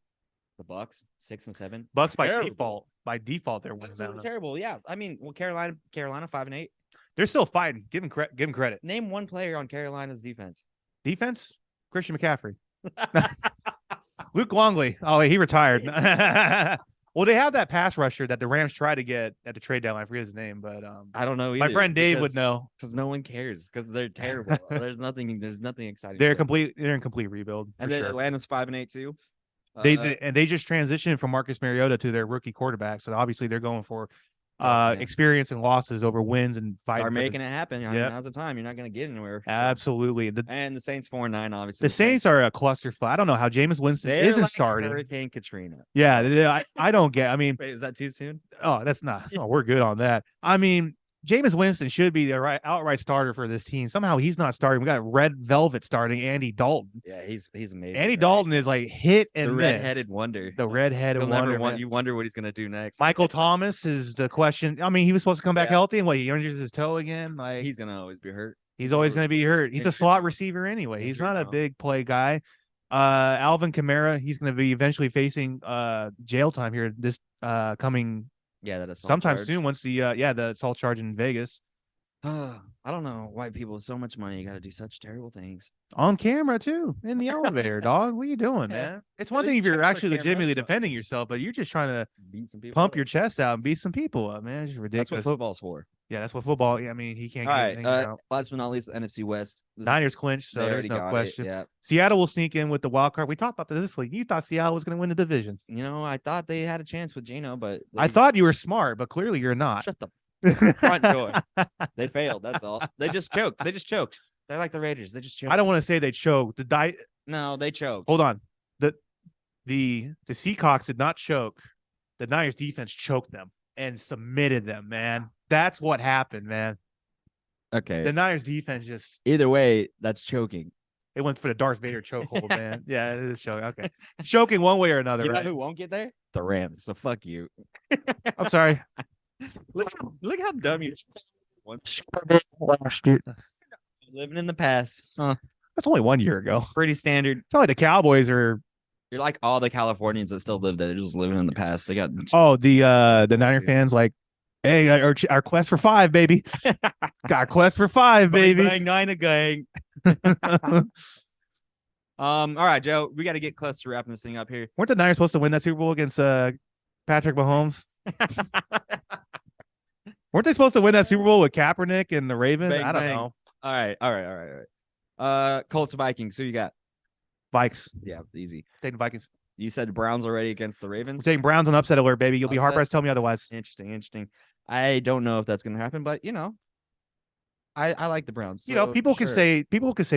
The Bucks 6-7. Bucks by Terrible. default. By default, they're winning. Absolutely terrible. Yeah, I mean, well, Carolina 5-8. They're still fighting. Give them credit. Name one player on Carolina's defense. Defense. Christian McCaffrey. Luke Longley. Oh, he retired. Well, they have that pass rusher that the Rams tried to get at the trade deadline. I forget his name, but I don't know. my friend Dave would know because no one cares because they're terrible. There's nothing exciting. They're in complete rebuild. And then Atlanta's 5-8 too. They just transitioned from Marcus Mariota to their rookie quarterback, so obviously they're going for experience and losses over wins and fighting. Start making it happen. Now's the time. You're not going to get anywhere. Absolutely. And the Saints 4-9, obviously. The Saints are a clusterfuck. I don't know how Jameis Winston isn't starting. Hurricane Katrina. Yeah, I don't get. I mean, wait, is that too soon? Oh, that's not. Oh, we're good on that. I mean, Jameis Winston should be the outright starter for this team. Somehow he's not starting. We got Red Velvet starting Andy Dalton. Yeah, he's amazing. Andy Dalton is like hit and the miss. redheaded wonder. The redheaded wonder. You wonder what he's gonna do next. Michael Thomas is the question. I mean, he was supposed to come back healthy, and he injures his toe again. Like he's gonna always be hurt. He's always gonna be hurt. He's a slot receiver anyway. He's not a big play guy. Alvin Kamara, he's gonna be eventually facing jail time here this coming. Yeah, that is sometime soon. Once the assault charge in Vegas. I don't know why people with so much money got to do such terrible things on camera too in the elevator. Dog, what are you doing, man? It's one thing if you're actually legitimately defending yourself, but you're just trying to beat some people, pump your chest out and beat some people up, man. It's just ridiculous. That's what football's for. Yeah, that's what football. I mean, he can't. All right, last but not least, the NFC West. Niners clinched, so there's no question. Yeah. Seattle will sneak in with the wild card. We talked about this league. You thought Seattle was going to win the division. I thought they had a chance with Geno, but I thought you were smart, but clearly you're not. Shut the front door. They failed. That's all. They just choked. They're like the Raiders. They just choked. I don't want to say they choked. No, they choked. Hold on. The Seahawks did not choke. The Niners defense choked them and submitted them, man. That's what happened, man. Okay. The Niners defense just either way, that's choking. It went for the Darth Vader chokehold, man. Yeah, it is choking. Okay. Choking one way or another. You know who won't get there? The Rams. So fuck you. I'm sorry. Look how dumb you living in the past. That's only 1 year ago. Pretty standard. It's not like the Cowboys are. You're like all the Californians that still live there. They're just living in the past. They got the Niner fans like, hey, our quest for 5, baby. Got quest for 5, baby. Bang, Niner gang. All right, Joe. We got to get close to wrapping this thing up here. Weren't the Niners supposed to win that Super Bowl against Patrick Mahomes? Weren't they supposed to win that Super Bowl with Kaepernick and the Ravens? I don't know. All right. Colts Vikings. Who you got? Vikes. Yeah, easy. Taking Vikings. You said Browns already against the Ravens. We're taking Browns on upset alert, baby. You'll be hard pressed to tell me otherwise. Interesting. I don't know if that's gonna happen, but I like the Browns. So, people can say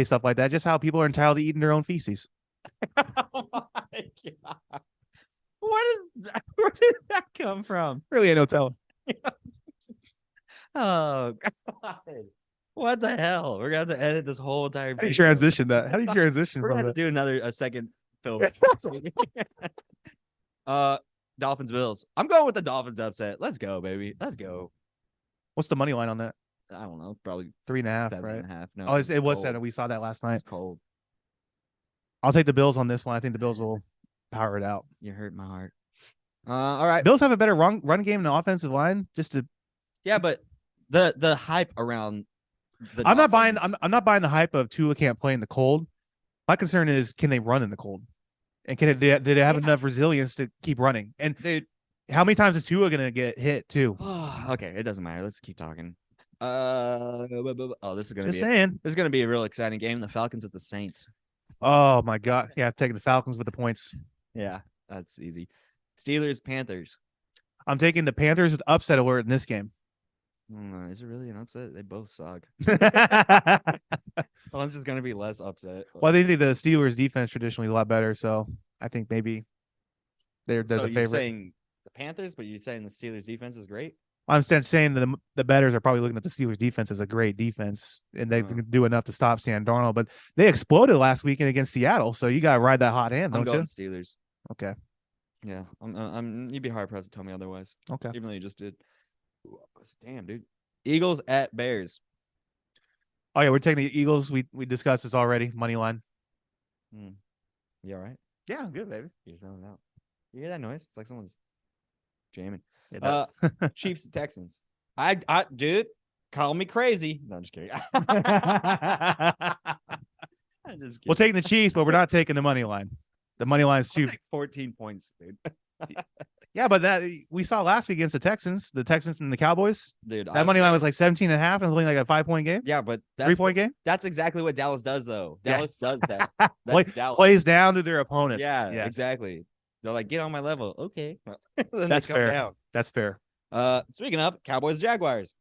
stuff like that. Just how people are entitled to eating their own feces. Oh my god. Where did that come from? Really ain't no telling. Oh god. What the hell? We're gonna have to edit this whole entire video. How do you transition that? How do you transition We're from gonna that? have to do a second film. Dolphins Bills. I'm going with the Dolphins upset. Let's go, baby. Let's go. What's the money line on that? I don't know. Probably 3.5, right? 7.5. No, Oh, it was 7. We saw that last night. It's cold. I'll take the Bills on this one. I think the Bills will power it out. You hurt my heart. All right. Bills have a better run game and offensive line. Yeah, but the hype around I'm not buying the hype of Tua can't play in the cold. My concern is, can they run in the cold? And do they have enough resilience to keep running? And dude, how many times is Tua gonna get hit too? Okay, it doesn't matter. Let's keep talking. This is gonna be a real exciting game. The Falcons at the Saints. Oh my god. Yeah, taking the Falcons with the points. Yeah, that's easy. Steelers, Panthers. I'm taking the Panthers with upset alert in this game. Is it really an upset? They both suck. One's just gonna be less upset. Well, I think the Steelers defense traditionally is a lot better, so I think maybe They're So the you're favorite. saying the Panthers, but you're saying the Steelers defense is great? I'm saying the bettors are probably looking at the Steelers defense as a great defense, and they can do enough to stop Sam Darnold. But they exploded last weekend against Seattle, so you got to ride that hot hand, I'm don't going you? Steelers. Okay. Yeah, you'd be hard pressed to tell me otherwise. Okay. Even though you just did. Ooh, damn, dude. Eagles at Bears. Oh yeah, we're taking the Eagles. We discussed this already. Money line. You all right? Yeah, I'm good, baby. You're zoning out. You hear that noise? It's like someone's jamming. Chiefs and Texans. Dude, call me crazy. No, I'm just kidding. We're taking the Chiefs, but we're not taking the money line. The money line is too. Like 14 points, dude. Yeah, but that we saw last week against the Texans and the Cowboys. Dude, that money line was like 17 and a half, and it was only like a 5-point game. Yeah, but that's 3-point game. That's exactly what Dallas does, though. Dallas does that. That's Dallas. Plays down to their opponents. Yeah, exactly. They're like, get on my level. Okay. That's fair. Down. That's fair. Speaking of Cowboys, Jaguars.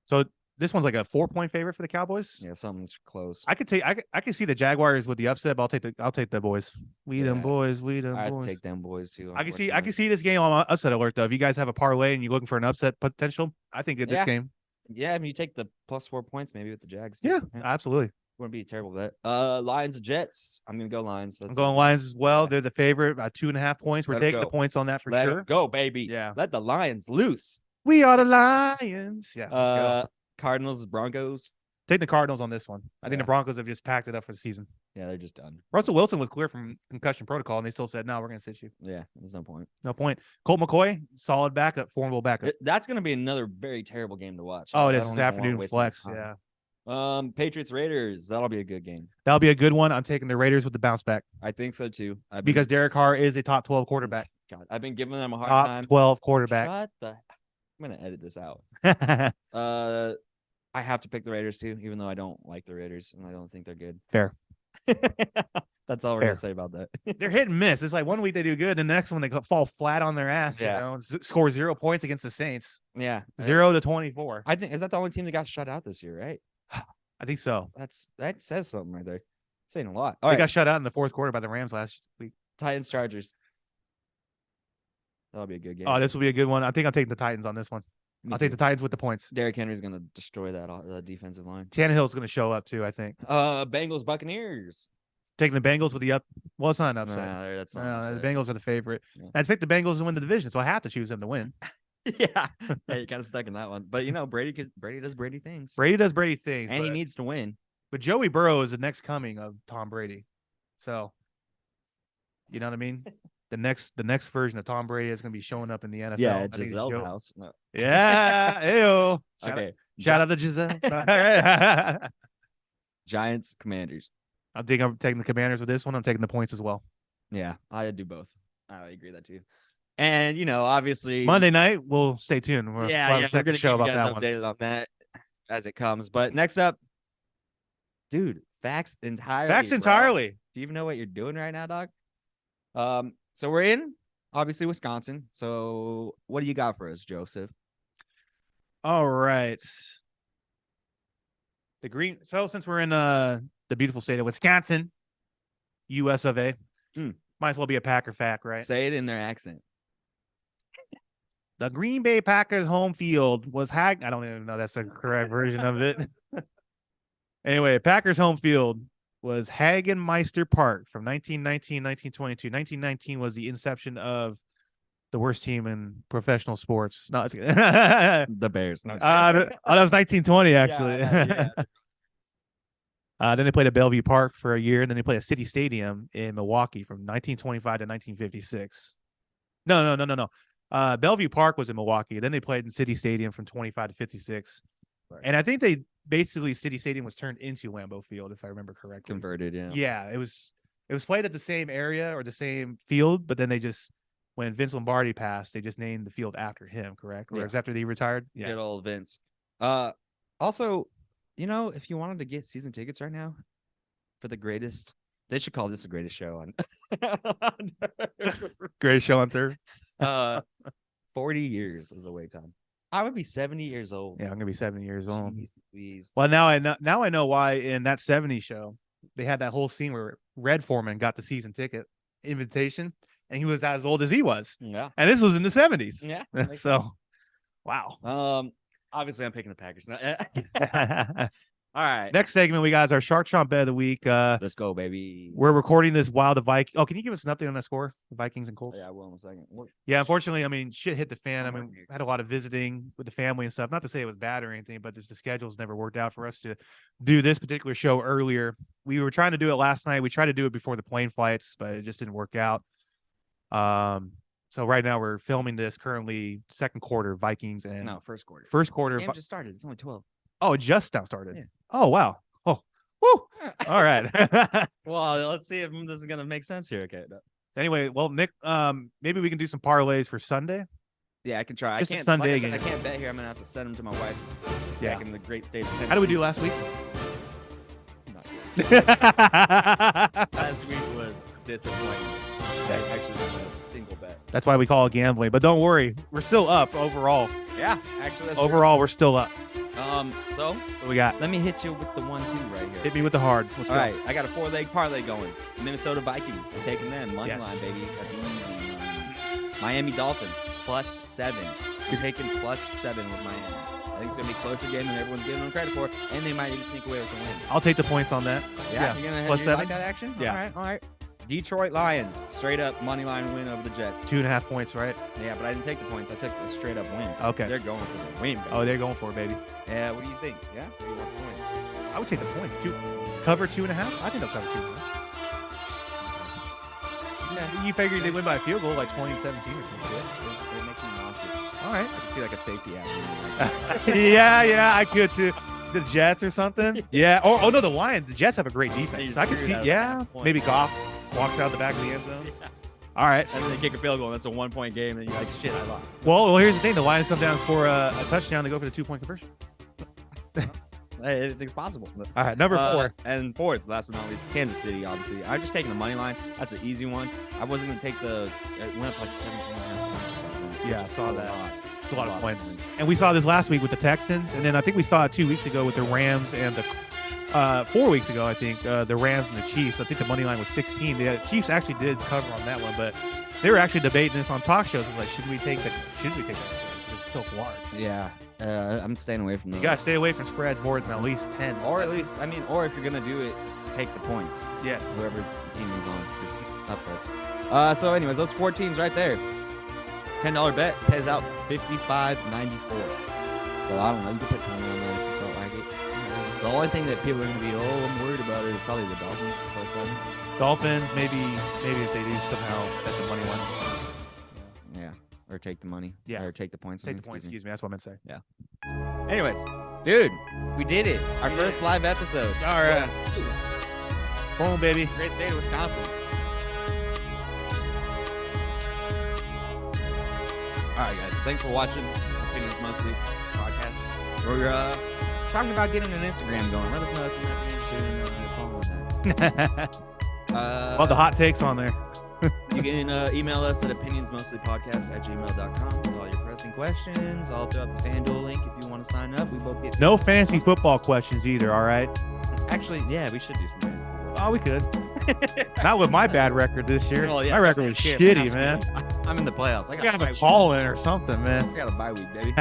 So this one's like a 4-point favorite for the Cowboys. Yeah, something's close. I could see the Jaguars with the upset, but I'll take the boys. We them boys. I'd take them boys too. I can see this game on upset alert though. If you guys have a parlay and you're looking for an upset potential, I think this game. Yeah, I mean you take the plus 4 points maybe with the Jags. Yeah, absolutely. Wouldn't be a terrible bet. Lions Jets. I'm gonna go Lions. I'm going Lions as well. They're the favorite by 2.5 points. We're taking the points on that for sure. Go, baby. Yeah. Let the Lions loose. We are the Lions. Yeah. Let's go. Cardinals, Broncos. Take the Cardinals on this one. I think the Broncos have just packed it up for the season. Yeah, they're just done. Russell Wilson was clear from concussion protocol, and they still said, no, we're going to sit you. Yeah, there's no point. No point. Colt McCoy, solid backup, formidable backup. That's going to be another very terrible game to watch. Oh, it is this afternoon flex. Yeah. Patriots, Raiders. That'll be a good game. That'll be a good one. I'm taking the Raiders with the bounce back. I think so, too. Because Derek Carr is a top 12 quarterback. God, I've been giving them a hard time. Top 12 quarterback. I'm going to edit this out. I have to pick the Raiders too, even though I don't like the Raiders and I don't think they're good. Fair. That's all we're gonna say about that. They're hit and miss. It's like one week they do good, and the next one they fall flat on their ass. Yeah. You know, score 0 points against the Saints. Yeah, 0-24. I think is that the only team that got shut out this year, right? I think so. That says something right there. Saying a lot. They got shut out in the fourth quarter by the Rams last week. Titans, Chargers. That'll be a good game. Oh, this will be a good one. I think I'm taking the Titans on this one. I'll take the Titans with the points. Derrick Henry's going to destroy that defensive line. Tannehill's going to show up too, I think. Bengals, Buccaneers. Taking the Bengals with the up. Well, it's not an upset. No, that's not the Bengals are the favorite. Yeah. I picked the Bengals to win the division, so I have to choose them to win. Yeah, you're kind of stuck in that one. But you know, Brady does Brady things. Brady does Brady things, and he needs to win. But Joey Burrow is the next coming of Tom Brady. So, you know what I mean? The next version of Tom Brady is going to be showing up in the NFL. Yeah, Giselle's house. No. Yeah, ew. Shout out to Giselle. Giants, Commanders. I'm taking the Commanders with this one. I'm taking the points as well. Yeah, I do both. I agree with that too. And you know, obviously Monday night, we'll stay tuned. We're going to keep you guys updated on that as it comes. But next up, dude, facts entirely. Do you even know what you're doing right now, dog? So we're in, obviously, Wisconsin. So what do you got for us, Joseph? All right. So since we're in the beautiful state of Wisconsin, US of A, might as well be a Packer fact, right? Say it in their accent. The Green Bay Packers home field was I don't even know that's the correct version of it. Anyway, Packers home field was Hagenmeister Park from 1919, 1922. 1919 was the inception of the worst team in professional sports. No, it's the Bears. No, that was 1920, actually. Yeah. Then they played at Bellevue Park for a year, and then they played at City Stadium in Milwaukee from 1925 to 1956. No. Bellevue Park was in Milwaukee. Then they played in City Stadium from 25 to 56. Right. And I think City Stadium was turned into Lambeau Field, if I remember correctly. Converted, yeah. Yeah, it was played at the same area or the same field, but then when Vince Lombardi passed, they just named the field after him, correct? Or after he retired? Yeah. Good old Vince. Also, you know, if you wanted to get season tickets right now for the greatest, they should call this the greatest show on greatest show on Thursday. 40 years is the wait time. I would be 70 years old. Yeah, I'm gonna be 70 years old. Jeez, please. Well, now I know why in that 70 show they had that whole scene where Red Foreman got the season ticket invitation. and he was as old as he was. Yeah. And this was in the 70s. Yeah. So, wow. Obviously, I'm picking the Packers. All right. Next segment we got is our Shark Chomp bet of the week. Let's go, baby. We're recording this while the Vikings. Oh, can you give us an update on that score? The Vikings and Colts? Yeah, I will in a second. Yeah, unfortunately, I mean, shit hit the fan. I mean, I had a lot of visiting with the family and stuff. Not to say it was bad or anything, but just the schedules never worked out for us to do this particular show earlier. We were trying to do it last night. We tried to do it before the plane flights, but it just didn't work out. So right now we're filming this currently second quarter Vikings and no, first quarter. First quarter. The game just started. It's only 12. Oh, it just now started. Yeah. Oh, wow. Oh, woo. All right. Well, let's see if this is gonna make sense here. Okay. Anyway, well, Nick, maybe we can do some parlays for Sunday. Yeah, I can try. Just I can't. Sunday Like I said, I game. can't bet here. I'm gonna have to send them to my wife. Yeah. Back in the great state of Tennessee. How did we do last week? Not good. Last week was disappointing. I actually didn't win a single bet. That's why we call it gambling. But don't worry, we're still up overall. Yeah, actually, that's Overall, we're still up. true. So What we got? let me hit you with the 1-2 right here. Hit me with the hard. Let's All go. right, I got a 4-leg parlay going. Minnesota Vikings. I'm taking them. Money Yes. line, baby. That's easy money. Miami Dolphins +7. I'm taking +7 with Miami. I think it's gonna be a closer game than everyone's giving them credit for, and they might even sneak away with the win. I'll take the points on that. Yeah, you're gonna Plus you 7? like that action? Yeah. All right. Detroit Lions, straight up money line win over the Jets. 2.5 points, right? Yeah, but I didn't take the points. I took the straight up win. Okay. They're going for the win. Baby. Oh, they're going for it, baby. Yeah. What do you think? Yeah. Or you want the points? I would take the points too. Cover 2.5. I think they'll cover 2.5. Yeah, you figured they win by a field goal like 20-17 or something. It makes me nauseous. All right. I can see like a safety act. yeah, I could too. The Jets or something. Yeah. Oh no, the Lions. The Jets have a great defense. just I could threw it see. out of Yeah. half point. Maybe Goff walks out the back of the end zone. Yeah. All right. And then they kick a field goal, and that's a 1-point game, and you're like, shit, I lost. Well, here's the thing. The Lions come down and score a touchdown. They go for the 2-point conversion. Hey, anything's possible. All right. Number 4. And fourth, last but not least, Kansas City, obviously. I'm just taking the money line. That's an easy one. I wasn't going to take it went up to like 17.5 points or something. Yeah, which I is saw a that. lot. It's a lot of points. And we saw this last week with the Texans. And then I think we saw it 2 weeks ago with the Rams and the 4 weeks ago, I think, the Rams and the Chiefs. I think the money line was 16. The Chiefs actually did cover on that one, but they were actually debating this on talk shows. It was like, should we take that? It's so large. Yeah. I'm staying away from those. You gotta stay away from spreads more than at least 10. Or at least, or if you're going to do it, take the points. Yes. Whoever's team is on. 'Cause upsets. So anyways, those 4 teams right there. $10 bet pays out $55.94. So I don't know. You could put 20 on that if you felt like it. The only thing that people are going to be, I'm worried about it is probably the Dolphins +7. Dolphins, maybe if they do somehow bet the money line. Yeah. Or take the money. Yeah. Or take the points. Take the points, excuse me. That's what I meant to say. Anyways, dude, we did it. Our first live episode. All right. Boom, baby. Great state of Wisconsin. All right, guys. Thanks for watching Opinions Mostly podcast. We're talking about getting an Instagram going. Let us know if you might be interested in following that. Well, the hot takes on there. You can email us at opinionsmostlypodcast@gmail.com with all your pressing questions. I'll throw up the FanDuel link if you want to sign up. We both get No fantasy football questions either, all right? Actually, yeah, we should do some fantasy football. Oh, we could. Not with my bad record this year. Well, yeah, My record was shit, shitty, man. I'm in the playoffs. I got a call in or something, man. I got a bye week, baby.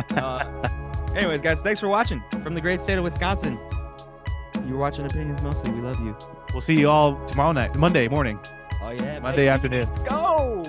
Anyways, guys, thanks for watching from the great state of Wisconsin. You're watching Opinions Mostly. We love you. We'll see you all tomorrow night, Monday morning, Oh, yeah. Monday afternoon. Let's go.